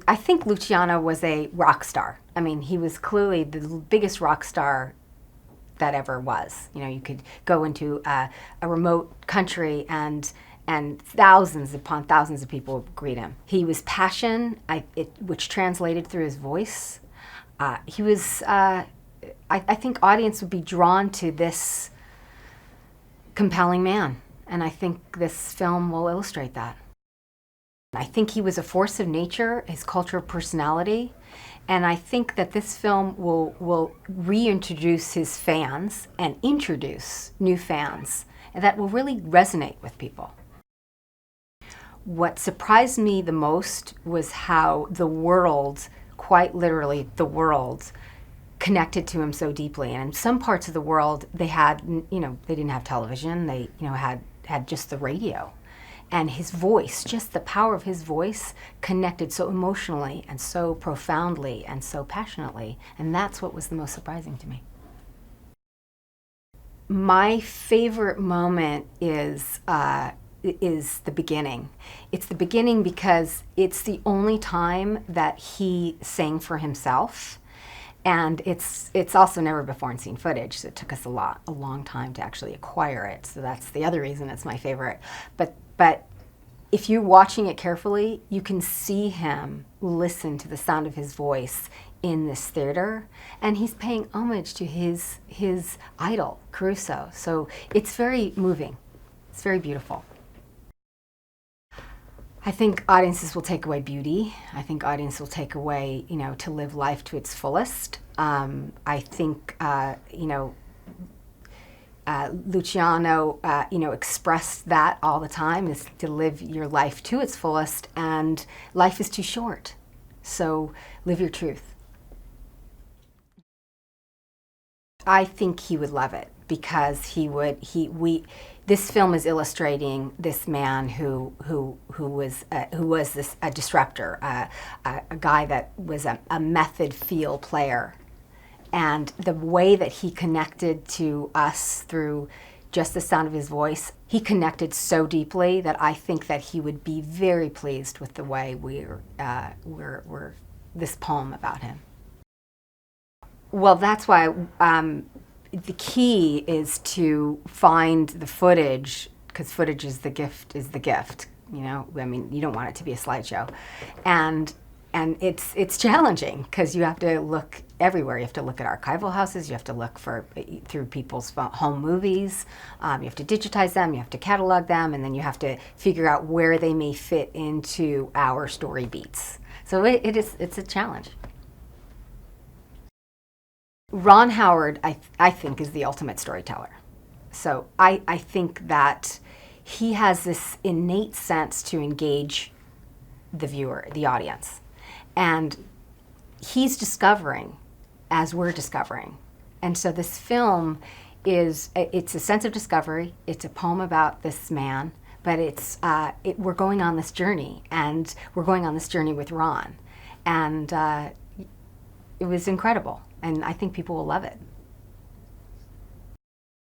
I think Luciano was a rock star. I mean, he was clearly the biggest rock star that ever was. You know, you could go into a remote country and thousands upon thousands of people would greet him. He was passion, which translated through his voice. He was, I think audience would be drawn to this compelling man. And I think this film will illustrate that. I think he was a force of nature, his culture of personality. And I think that this film will reintroduce his fans and introduce new fans, and that will really resonate with people. What surprised me the most was how the world, quite literally the world, connected to him so deeply. And in some parts of the world, they had, you know, they didn't have television, they, you know, had just the radio. And his voice, just the power of his voice, connected so emotionally and so profoundly and so passionately. And that's what was the most surprising to me. My favorite moment is the beginning. It's the beginning because it's the only time that he sang for himself. And it's also never before seen footage, so it took us a long time to actually acquire it. So that's the other reason it's my favorite. But if you're watching it carefully, you can see him listen to the sound of his voice in this theater, and he's paying homage to his idol, Caruso. So it's very moving. It's very beautiful. I think audiences will take away beauty. I think audiences will take away, you know, to live life to its fullest. I think, you know, Luciano, you know, expressed that all the time, is to live your life to its fullest, and life is too short. So live your truth. I think he would love it because this film is illustrating this man who was a disruptor, a guy that was a method feel player. And the way that he connected to us through just the sound of his voice, he connected so deeply that I think that he would be very pleased with the way we're this poem about him. Well, that's why the key is to find the footage, because footage is the gift, you know? I mean, you don't want it to be a slideshow. And it's challenging because you have to look everywhere. You have to look at archival houses, you have to look through people's home movies, you have to digitize them, you have to catalog them, and then you have to figure out where they may fit into our story beats. So it's a challenge. Ron Howard, I think, is the ultimate storyteller. So I think that he has this innate sense to engage the viewer, the audience. And he's discovering as we're discovering. And so this film it's a sense of discovery. It's a poem about this man, but we're going on this journey, and we're going on this journey with Ron. And it was incredible. And I think people will love it.